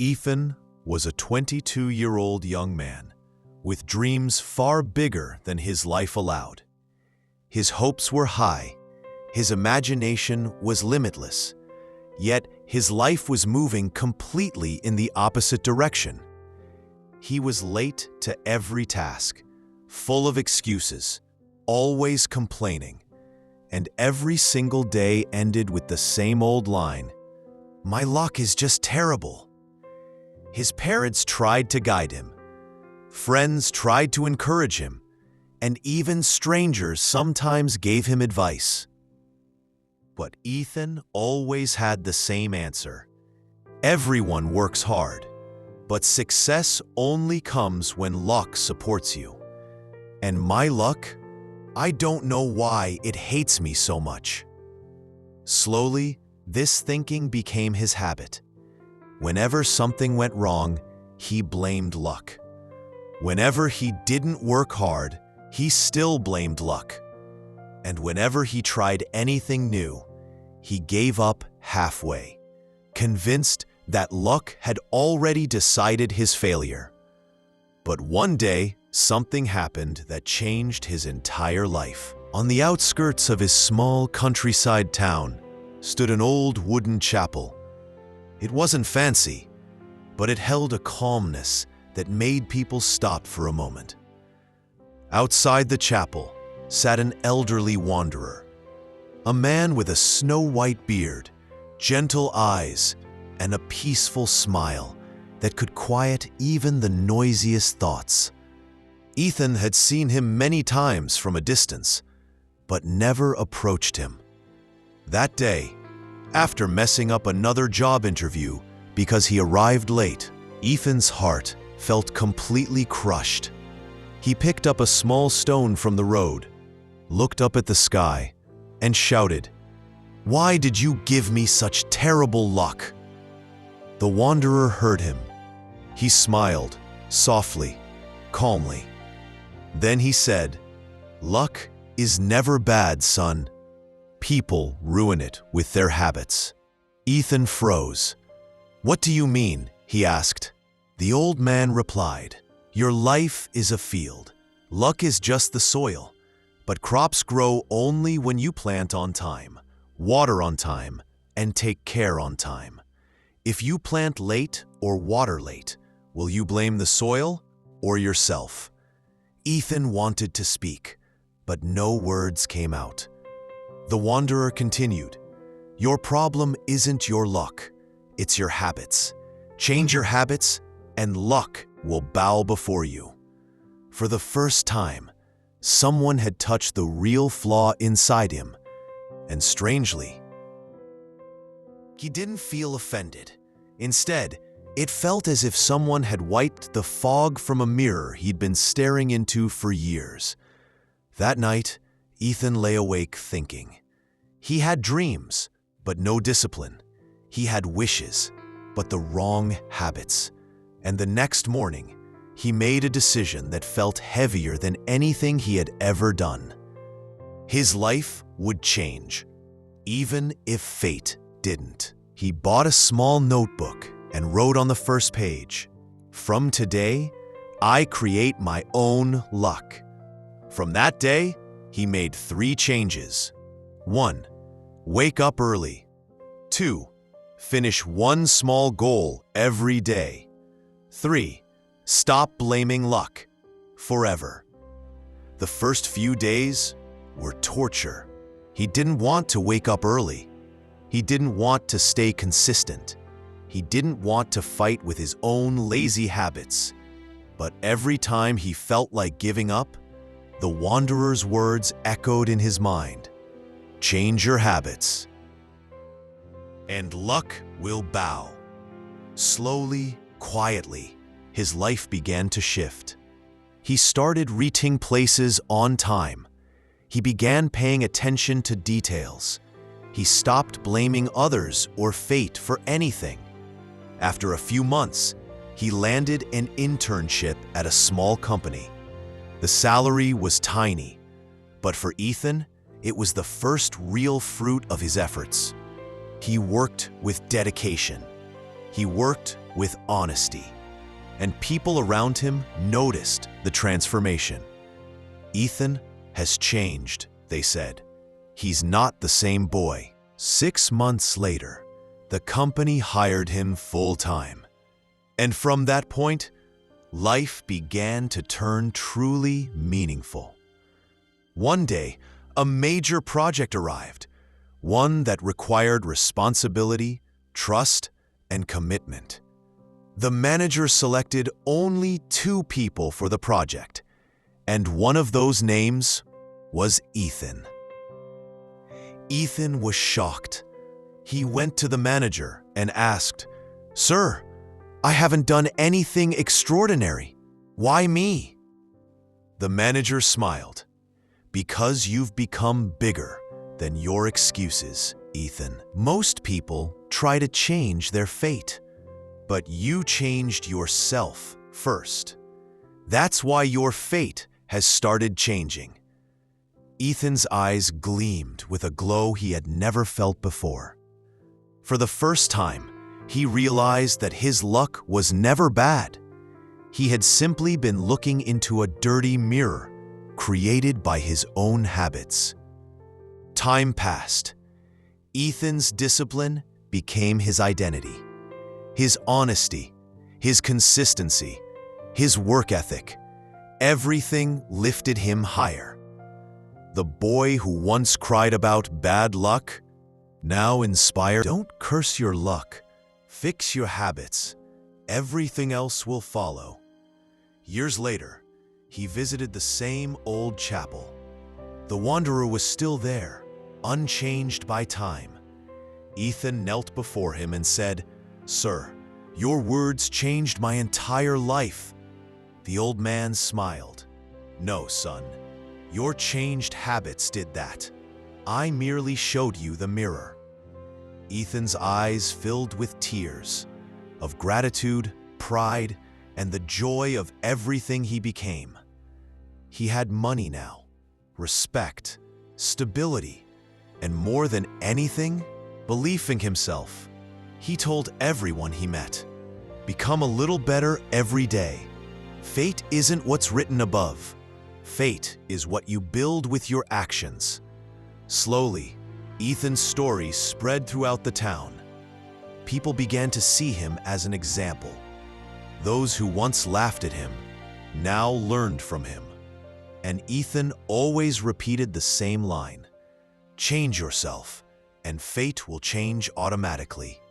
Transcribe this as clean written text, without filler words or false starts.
Ethan was a 22-year-old young man with dreams far bigger than his life allowed. His hopes were high, his imagination was limitless, yet his life was moving completely in the opposite direction. He was late to every task, full of excuses, always complaining, and every single day ended with the same old line, "My luck is just terrible." His parents tried to guide him. Friends tried to encourage him, and even strangers sometimes gave him advice. But Ethan always had the same answer. Everyone works hard, but success only comes when luck supports you. And my luck, I don't know why it hates me so much. Slowly, this thinking became his habit. Whenever something went wrong, he blamed luck. Whenever he didn't work hard, he still blamed luck. And whenever he tried anything new, he gave up halfway, convinced that luck had already decided his failure. But one day, something happened that changed his entire life. On the outskirts of his small countryside town stood an old wooden chapel. It wasn't fancy, but it held a calmness that made people stop for a moment. Outside the chapel sat an elderly wanderer, a man with a snow-white beard, gentle eyes, and a peaceful smile that could quiet even the noisiest thoughts. Ethan had seen him many times from a distance, but never approached him. That day, after messing up another job interview because he arrived late, Ethan's heart felt completely crushed. He picked up a small stone from the road, looked up at the sky, and shouted, "Why did you give me such terrible luck?" The wanderer heard him. He smiled, softly, calmly. Then he said, "Luck is never bad, son. People ruin it with their habits." Ethan froze. "What do you mean?" he asked. The old man replied, "Your life is a field. Luck is just the soil. But crops grow only when you plant on time, water on time, and take care on time. If you plant late or water late, will you blame the soil or yourself?" Ethan wanted to speak, but no words came out. The wanderer continued, "Your problem isn't your luck, it's your habits. Change your habits, and luck will bow before you." For the first time, someone had touched the real flaw inside him, and strangely, he didn't feel offended. Instead, it felt as if someone had wiped the fog from a mirror he'd been staring into for years. That night, Ethan lay awake thinking. He had dreams, but no discipline. He had wishes, but the wrong habits. And the next morning, he made a decision that felt heavier than anything he had ever done. His life would change, even if fate didn't. He bought a small notebook and wrote on the first page, "From today, I create my own luck." From that day, he made 3 changes. 1. Wake up early. 2. Finish one small goal every day. 3. Stop blaming luck forever. The first few days were torture. He didn't want to wake up early. He didn't want to stay consistent. He didn't want to fight with his own lazy habits. But every time he felt like giving up, the wanderer's words echoed in his mind. "Change your habits, and luck will bow." Slowly, quietly, his life began to shift. He started reaching places on time. He began paying attention to details. He stopped blaming others or fate for anything. After a few months, he landed an internship at a small company. The salary was tiny, but for Ethan, it was the first real fruit of his efforts. He worked with dedication. He worked with honesty, and people around him noticed the transformation. Ethan has changed, they said. He's not the same boy. 6 months later, the company hired him full-time. And from that point, life began to turn truly meaningful. One day, a major project arrived, one that required responsibility, trust, and commitment. The manager selected only 2 people for the project, and one of those names was Ethan. Ethan was shocked. He went to the manager and asked, "Sir, I haven't done anything extraordinary. Why me?" The manager smiled. "Because you've become bigger than your excuses, Ethan. Most people try to change their fate, but you changed yourself first. That's why your fate has started changing." Ethan's eyes gleamed with a glow he had never felt before. For the first time, he realized that his luck was never bad. He had simply been looking into a dirty mirror created by his own habits. Time passed. Ethan's discipline became his identity. His honesty, his consistency, his work ethic, everything lifted him higher. The boy who once cried about bad luck now inspired. Don't curse your luck. Fix your habits. Everything else will follow. Years later, he visited the same old chapel. The wanderer was still there, unchanged by time. Ethan knelt before him and said, "Sir, your words changed my entire life." The old man smiled. "No, son. Your changed habits did that. I merely showed you the mirror." Ethan's eyes filled with tears of gratitude, pride, and the joy of everything he became. He had money now, respect, stability, and more than anything, belief in himself. He told everyone he met, "Become a little better every day. Fate isn't what's written above. Fate is what you build with your actions." Slowly, Ethan's story spread throughout the town. People began to see him as an example. Those who once laughed at him now learned from him. And Ethan always repeated the same line, "Change yourself, and fate will change automatically."